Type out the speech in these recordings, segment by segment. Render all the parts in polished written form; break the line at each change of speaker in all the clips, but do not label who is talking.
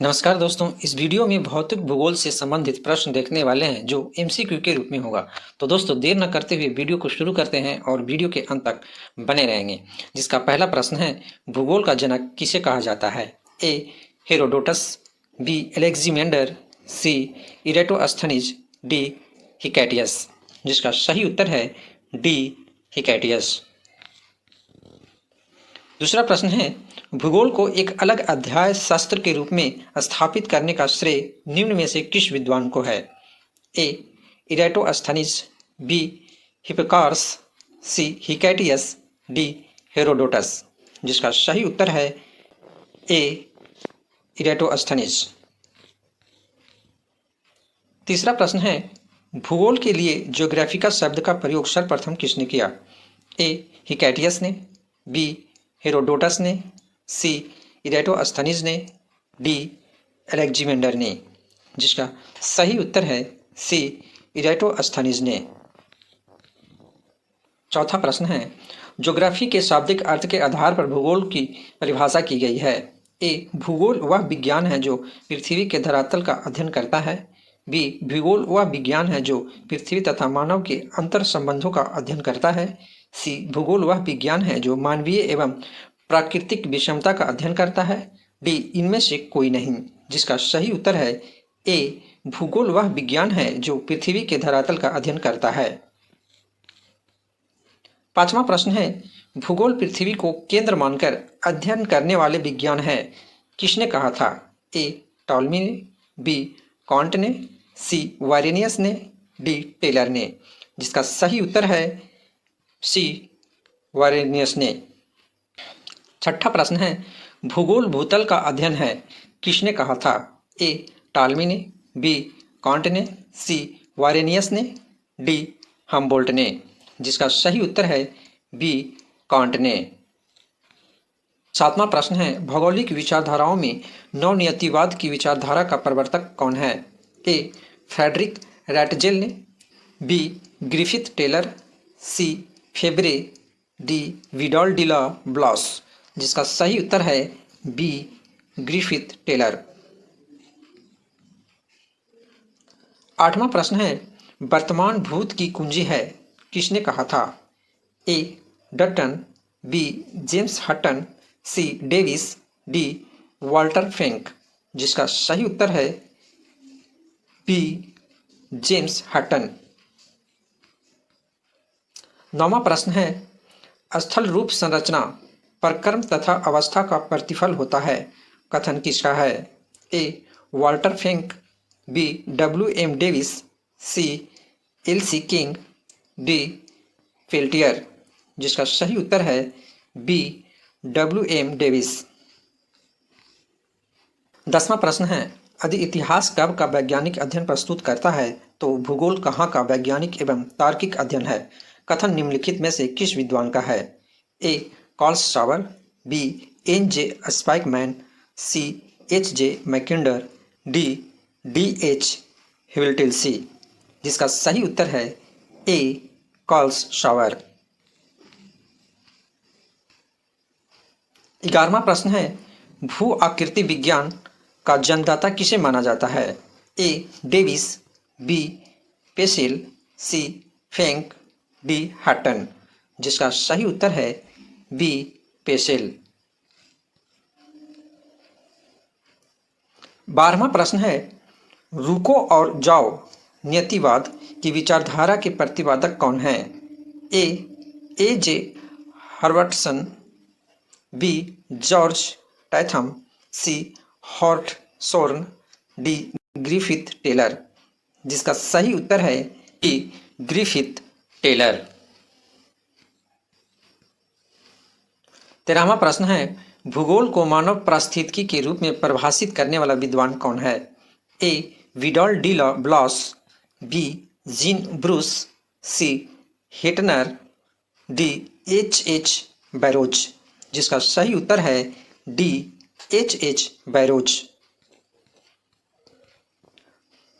नमस्कार दोस्तों, इस वीडियो में भौतिक भूगोल से संबंधित प्रश्न देखने वाले हैं जो एमसीक्यू के रूप में होगा। तो दोस्तों देर न करते हुए वीडियो को शुरू करते हैं और वीडियो के अंत तक बने रहेंगे। जिसका पहला प्रश्न है, भूगोल का जनक किसे कहा जाता है? ए हेरोडोटस, बी एलेक्जीमेंडर, सी इरेटोस्थनीज, डी हिकैटियस। जिसका सही उत्तर है डी हिकैटियस। दूसरा प्रश्न है, भूगोल को एक अलग अध्याय शास्त्र के रूप में स्थापित करने का श्रेय निम्न में से किस विद्वान को है? ए इरेटोस्थनीज, बी हिप्पार्कस, सी हिकैटियस, डी हेरोडोटस। जिसका सही उत्तर है ए इरेटोस्थनीज। तीसरा प्रश्न है, भूगोल के लिए ज्योग्राफिका शब्द का प्रयोग सर्वप्रथम किसने किया? ए हिकैटियस ने, बी हेरोडोटस ने, सी इरेटोस्थनीज ने, डी एलेक्जीमेंडर ने। जिसका सही उत्तर है सी इरेटोस्थनीज ने। चौथा प्रश्न है, ज्योग्राफी के शाब्दिक अर्थ के आधार पर भूगोल की परिभाषा की गई है। ए भूगोल वह विज्ञान है जो पृथ्वी के धरातल का अध्ययन करता है, बी भूगोल वह विज्ञान है जो पृथ्वी तथा मानव के अंतर संबंधों का अध्ययन करता है, सी भूगोल वह विज्ञान है जो मानवीय एवं प्राकृतिक विषमता का अध्ययन करता है, डी इनमें से कोई नहीं। जिसका सही उत्तर है ए भूगोल वह विज्ञान है जो पृथ्वी के धरातल का अध्ययन करता है। पांचवा प्रश्न है, भूगोल पृथ्वी को केंद्र मानकर अध्ययन करने वाले विज्ञान है किसने कहा था? ए टॉलमी ने, बी कॉन्ट ने, सी वारेनियस ने, डी टेलर ने। जिसका सही उत्तर है सी वारेनियस ने। छठा प्रश्न है, भूगोल भूतल का अध्ययन है किसने कहा था? ए टॉलमी ने, बी कॉन्ट ने, सी वारेनियस ने, डी हम्बोल्ट ने। जिसका सही उत्तर है बी कॉन्ट ने। सातवां प्रश्न है, भौगोलिक विचारधाराओं में नवनियतिवाद की विचारधारा का प्रवर्तक कौन है? ए फ्रेडरिक रैटजेल ने, बी ग्रिफिथ टेलर, सी फेब्रे, डी विडॉल डी ला ब्लॉस। जिसका सही उत्तर है बी ग्रिफिथ टेलर। आठवां प्रश्न है, वर्तमान भूत की कुंजी है किसने कहा था? ए डटन, बी जेम्स हटन, सी डेविस, डी वाल्टर फ्रैंक। जिसका सही उत्तर है बी जेम्स हटन। नौवां प्रश्न है, स्थल रूप संरचना प्रक्रम तथा अवस्था का प्रतिफल होता है कथन किसका है? A Walter Frank, B W M Davis, C L C King, D Peltier. जिसका सही उत्तर है बी डब्ल्यू एम डेविस। 10वां प्रश्न है, यदि इतिहास कब का वैज्ञानिक अध्ययन प्रस्तुत करता है तो भूगोल कहाँ का वैज्ञानिक एवं तार्किक अध्ययन है कथन निम्नलिखित में से किस विद्वान का है? A Carl Sauer, B N J Spykman, C H J Mackinder, D D H Whittlesey. जिसका सही उत्तर है ए कार्ल सावर। 11वां प्रश्न है, भू आकृति विज्ञान का जन्मदाता किसे माना जाता है? A Davis, B Peschel, C Frank, D Hutton. जिसका सही उत्तर है बी पेसेल। 12वां प्रश्न है, रुको और जाओ नियतिवाद की विचारधारा के प्रतिपादक कौन है? ए जे हर्बर्टसन, बी जॉर्ज टैथम, सी हॉर्ट सोर्न, डी ग्रिफिथ टेलर। जिसका सही उत्तर है डी ग्रिफिथ टेलर। 13वां प्रश्न है, भूगोल को मानव पारिस्थितिकी के रूप में परिभाषित करने वाला विद्वान कौन है? ए विडॉल डी ला ब्लॉस, बी जीन ब्रूस, सी हेटनर, डी एच बैरोज। जिसका सही उत्तर है डी एच बैरोज।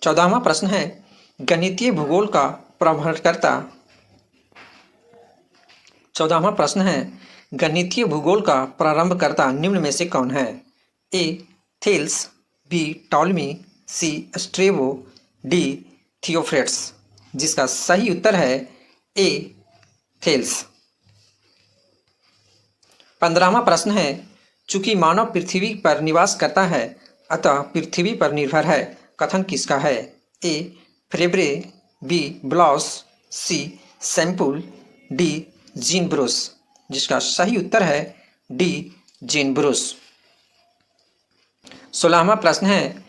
14वां प्रश्न है, गणितीय भूगोल का प्रारंभकर्ता 14वां प्रश्न है, गणितीय भूगोल का प्रारंभकर्ता निम्न में से कौन है? ए थेल्स, बी टॉलमी, सी स्ट्रेबो, डी थियोफ्रेट्स। जिसका सही उत्तर है ए थेल्स। 15वां प्रश्न है, चूंकि मानव पृथ्वी पर निवास करता है अतः पृथ्वी पर निर्भर है, कथन किसका है? ए फ्रेब्रे, बी ब्लॉस, सी सैम्पुल, डी जीन ब्रूस। जिसका सही उत्तर है डी जीन ब्रूस। 16वां प्रश्न है,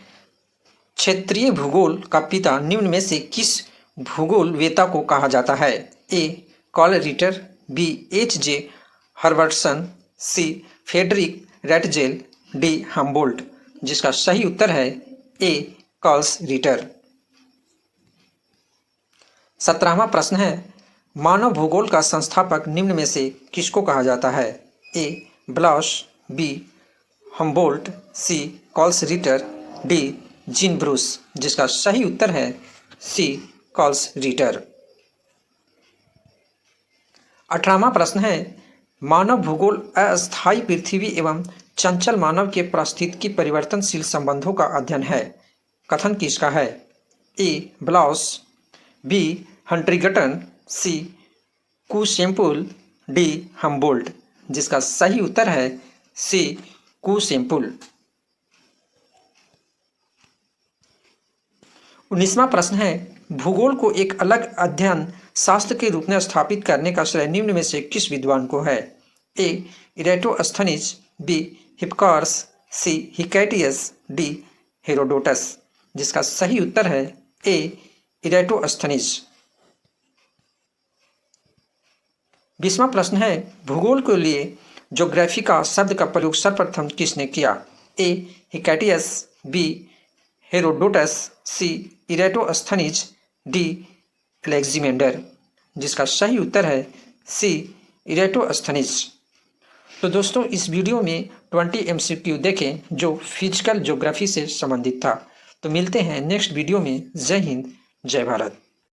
क्षेत्रीय भूगोल का पिता निम्न में से किस भूगोलवेत्ता को कहा जाता है? A Carl Ritter, B H J Herbertson, C Friedrich Ratzel, D Humboldt. जिसका सही उत्तर है ए कॉल्स रिटर। 17वां प्रश्न है, मानव भूगोल का संस्थापक निम्न में से किसको कहा जाता है? A Blache, B Humboldt, C Carl Ritter, D Jean Brunhes. जिसका सही उत्तर है सी कॉल्स रिटर। 18वां प्रश्न है, मानव भूगोल अस्थायी पृथ्वी एवं चंचल मानव के पारिस्थितिकी परिवर्तनशील संबंधों का अध्ययन है, कथन किसका है? A Blache, B हंट्रिगटन, C कूसेम्पुल, D Humboldt. जिसका सही उत्तर है सी कूसेम्पुल। 19वां प्रश्न है, भूगोल को एक अलग अध्ययन शास्त्र के रूप में स्थापित करने का श्रेय निम्न में से किस विद्वान को है? ए इरेटोस्थनीज, बी हिप्पार्कस, सी हिकैटियस, डी हेरोडोटस। जिसका सही उत्तर है ए इरेटोस्थनीज। 20वां प्रश्न है, भूगोल के लिए ज्योग्राफिका शब्द का प्रयोग सर्वप्रथम किसने किया? ए हिकैटियस, बी हेरोडोटस, सी इरेटोस्थनीज, डी अलेक्जेंडर। जिसका सही उत्तर है सी इरेटोस्थनीज। तो दोस्तों, इस वीडियो में 20 MCQ देखें जो फिजिकल ज्योग्राफी से संबंधित था। तो मिलते हैं नेक्स्ट वीडियो में। जय हिंद, जय भारत।